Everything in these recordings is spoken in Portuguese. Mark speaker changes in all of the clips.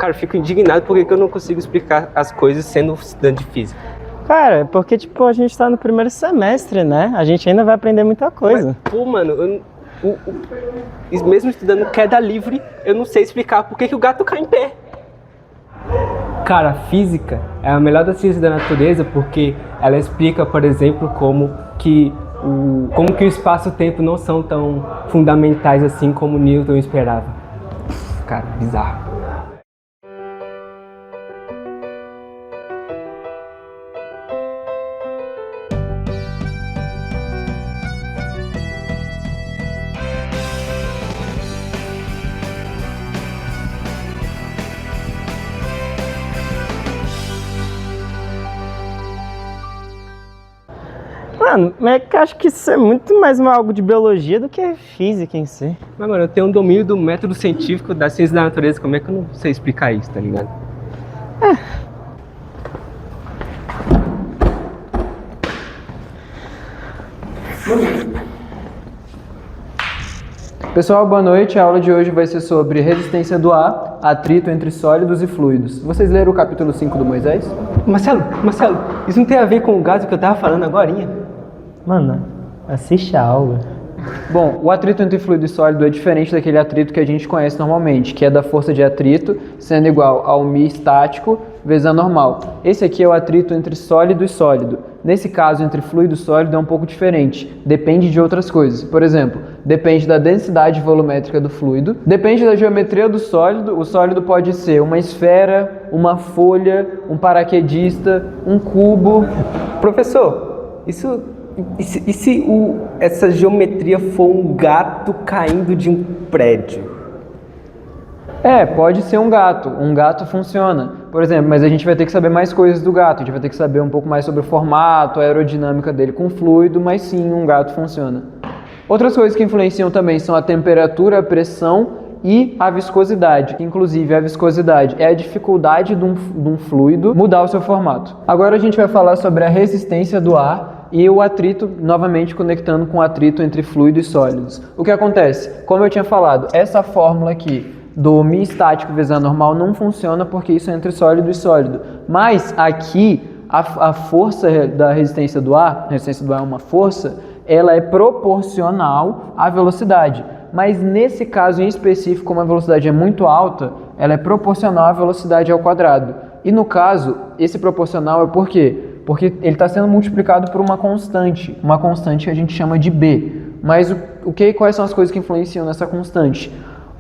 Speaker 1: Cara, eu fico indignado porque eu não consigo explicar as coisas sendo estudante de física.
Speaker 2: Cara, porque, tipo, a gente tá no primeiro semestre, né? A gente ainda vai aprender muita coisa.
Speaker 1: Mas, pô, mano, mesmo estudando queda livre, eu não sei explicar por que o gato cai em pé. Cara, a física é a melhor das ciências da natureza porque ela explica, por exemplo, como que o espaço e o tempo não são tão fundamentais assim como Newton esperava. Cara, bizarro.
Speaker 2: Mano, mas é que eu acho que isso é muito mais algo de biologia do que física em si.
Speaker 1: Mas, mano, eu tenho um domínio do método científico da ciência da natureza. Como é que eu não sei explicar isso, tá ligado?
Speaker 3: Pessoal, boa noite. A aula de hoje vai ser sobre resistência do ar, atrito entre sólidos e fluidos. Vocês leram o capítulo 5 do Moisés?
Speaker 1: Marcelo, isso não tem a ver com o gato que eu tava falando agorinha?
Speaker 2: Mano, assiste a aula.
Speaker 3: Bom, o atrito entre fluido e sólido é diferente daquele atrito que a gente conhece normalmente, que é da força de atrito sendo igual ao μ estático vezes a normal. Esse aqui é o atrito entre sólido e sólido. Nesse caso, entre fluido e sólido é um pouco diferente, depende de outras coisas. Por exemplo, depende da densidade volumétrica do fluido, depende da geometria do sólido. O sólido pode ser uma esfera, uma folha, um paraquedista, um cubo.
Speaker 1: Professor, e se essa geometria for um gato caindo de um prédio?
Speaker 3: Pode ser um gato. Um gato funciona. Por exemplo, mas a gente vai ter que saber mais coisas do gato. A gente vai ter que saber um pouco mais sobre o formato, a aerodinâmica dele com fluido, mas sim, um gato funciona. Outras coisas que influenciam também são a temperatura, a pressão e a viscosidade. Inclusive, a viscosidade é a dificuldade de um fluido mudar o seu formato. Agora a gente vai falar sobre a resistência do ar e o atrito, novamente conectando com o atrito entre fluido e sólidos. O que acontece? Como eu tinha falado, essa fórmula aqui do μ estático vezes a normal não funciona porque isso é entre sólido e sólido. Mas aqui, a força da resistência do ar, a resistência do ar é uma força, ela é proporcional à velocidade. Mas nesse caso em específico, como a velocidade é muito alta, ela é proporcional à velocidade ao quadrado. E no caso, esse proporcional é por quê? Porque ele está sendo multiplicado por uma constante que a gente chama de B. Mas quais são as coisas que influenciam nessa constante?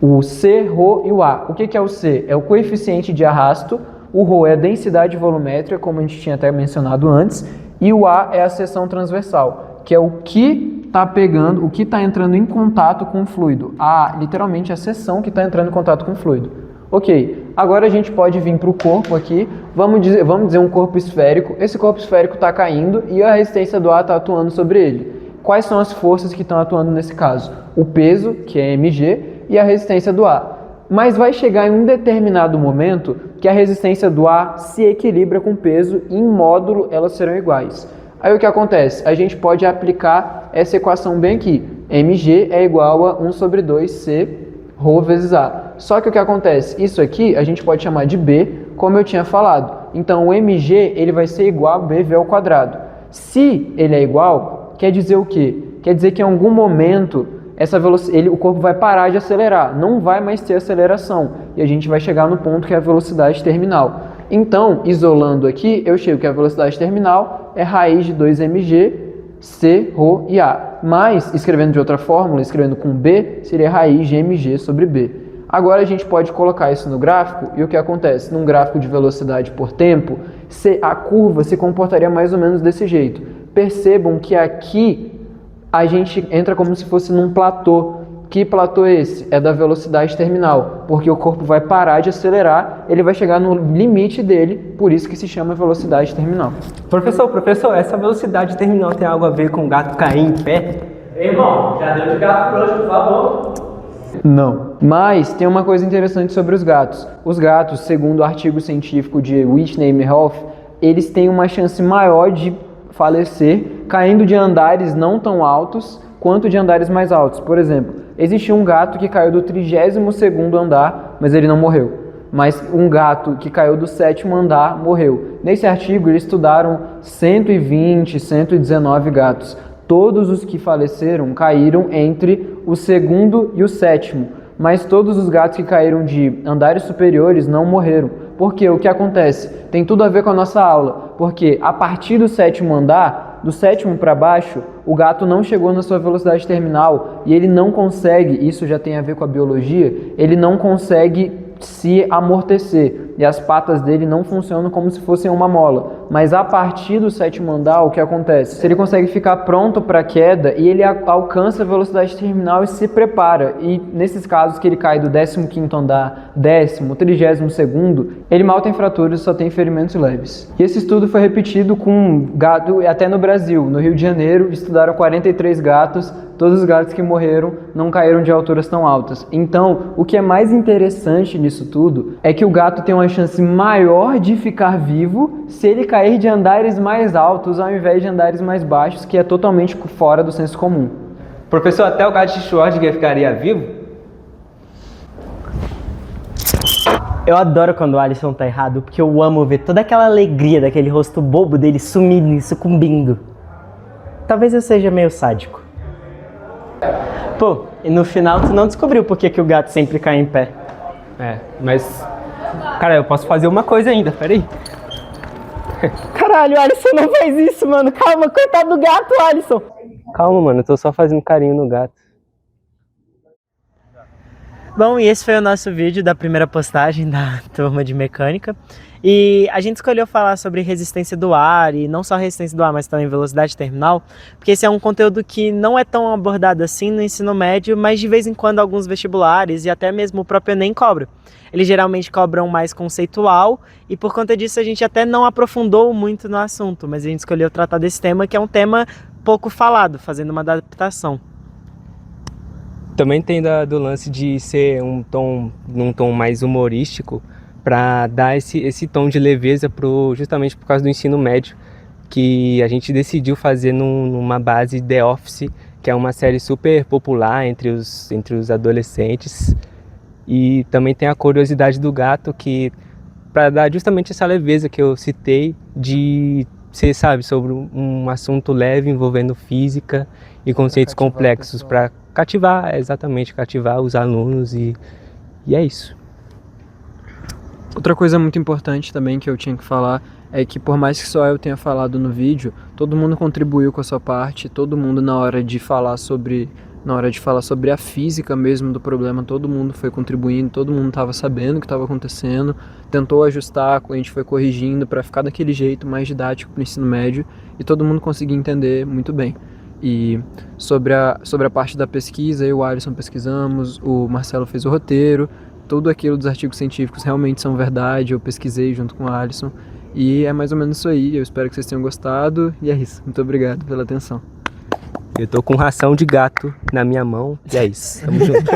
Speaker 3: O C, ρ e o A. O que é o C? É o coeficiente de arrasto, o ρ é a densidade volumétrica, como a gente tinha até mencionado antes, e o A é a seção transversal, que é o que está pegando, o que está entrando em contato com o fluido. Literalmente a seção que está entrando em contato com o fluido. Ok, agora a gente pode vir para o corpo aqui, vamos dizer um corpo esférico. Esse corpo esférico está caindo e a resistência do ar está atuando sobre ele. Quais são as forças que estão atuando nesse caso? O peso, que é mg, e a resistência do ar. Mas vai chegar em um determinado momento que a resistência do ar se equilibra com o peso e em módulo elas serão iguais. Aí o que acontece? A gente pode aplicar essa equação bem aqui. mg é igual a 1 sobre 2c ρ vezes A. Só que o que acontece? Isso aqui a gente pode chamar de B, como eu tinha falado. Então o mg ele vai ser igual a bv ao quadrado. Se ele é igual, quer dizer o quê? Quer dizer que em algum momento o corpo vai parar de acelerar, não vai mais ter aceleração e a gente vai chegar no ponto que é a velocidade terminal. Então, isolando aqui, eu chego que a velocidade terminal é raiz de 2mg, c, ρ e A. Mas, escrevendo de outra fórmula, escrevendo com B, seria raiz de mg sobre B. Agora a gente pode colocar isso no gráfico e o que acontece? Num gráfico de velocidade por tempo, a curva se comportaria mais ou menos desse jeito. Percebam que aqui a gente entra como se fosse num platô. Que platô é esse? É da velocidade terminal, porque o corpo vai parar de acelerar, ele vai chegar no limite dele, por isso que se chama velocidade terminal.
Speaker 1: Professor, essa velocidade terminal tem algo a ver com o gato cair em pé?
Speaker 4: Irmão, já deu de gato por hoje, por favor?
Speaker 3: Não. Mas tem uma coisa interessante sobre os gatos. Os gatos, segundo o artigo científico de Whitney e Emerhoff, eles têm uma chance maior de falecer caindo de andares não tão altos quanto de andares mais altos. Por exemplo, existe um gato que caiu do 32º andar, mas ele não morreu. mas um gato que caiu do 7º andar morreu. Nesse artigo eles estudaram 120, 119 gatos. Todos os que faleceram caíram entre o 2º e o 7º, mas todos os gatos que caíram de andares superiores não morreram. Porque o que acontece? Tem tudo a ver com a nossa aula, porque a partir do 7º andar, do 7º para baixo, o gato não chegou na sua velocidade terminal e ele não consegue, isso já tem a ver com a biologia, ele não consegue se amortecer e as patas dele não funcionam como se fossem uma mola. Mas a partir do 7º andar, o que acontece? Se ele consegue ficar pronto para a queda e ele alcança a velocidade terminal e se prepara. E nesses casos que ele cai do 15º andar, 10º, 32º, ele mal tem fraturas e só tem ferimentos leves. E esse estudo foi repetido com gato até no Brasil. No Rio de Janeiro, estudaram 43 gatos. Todos os gatos que morreram não caíram de alturas tão altas. Então, o que é mais interessante nisso tudo é que o gato tem uma chance maior de ficar vivo se ele cair de andares mais altos ao invés de andares mais baixos, que é totalmente fora do senso comum.
Speaker 1: Professor, até o gato de Schrödinger ficaria vivo?
Speaker 2: Eu adoro quando o Alisson tá errado, porque eu amo ver toda aquela alegria daquele rosto bobo dele sumindo e sucumbindo. Talvez eu seja meio sádico. Pô, e no final tu não descobriu por que o gato sempre cai em pé.
Speaker 1: É, mas... Cara, eu posso fazer uma coisa ainda, peraí.
Speaker 2: Caralho, Alisson, não faz isso, mano. Calma, coitado do gato, Alisson.
Speaker 1: Calma, mano, eu tô só fazendo carinho no gato.
Speaker 2: Bom, e esse foi o nosso vídeo da primeira postagem da turma de mecânica. E a gente escolheu falar sobre resistência do ar, e não só resistência do ar, mas também velocidade terminal, porque esse é um conteúdo que não é tão abordado assim no ensino médio, mas de vez em quando alguns vestibulares e até mesmo o próprio Enem cobram. Eles geralmente cobram mais conceitual, e por conta disso a gente até não aprofundou muito no assunto, mas a gente escolheu tratar desse tema, que é um tema pouco falado, fazendo uma adaptação.
Speaker 1: Também tem do lance de ser num tom mais humorístico, para dar esse tom de leveza justamente por causa do ensino médio, que a gente decidiu fazer numa base The Office, que é uma série super popular entre os adolescentes. E também tem a curiosidade do gato, que para dar justamente essa leveza que eu citei, de ser, sabe, sobre um assunto leve envolvendo física e conceitos complexos, para cativar os alunos, e é isso.
Speaker 3: Outra coisa muito importante também que eu tinha que falar é que, por mais que só eu tenha falado no vídeo, todo mundo contribuiu com a sua parte, todo mundo na hora de falar sobre a física mesmo do problema, todo mundo foi contribuindo, todo mundo estava sabendo o que estava acontecendo, tentou ajustar, a gente foi corrigindo para ficar daquele jeito mais didático para o ensino médio, e todo mundo conseguiu entender muito bem. E sobre a parte da pesquisa, eu e o Alisson pesquisamos, o Marcelo fez o roteiro, tudo aquilo dos artigos científicos realmente são verdade, eu pesquisei junto com o Alisson, e é mais ou menos isso aí. Eu espero que vocês tenham gostado, e é isso. Muito obrigado pela atenção.
Speaker 1: Eu tô com ração de gato na minha mão, e é isso. Tamo junto.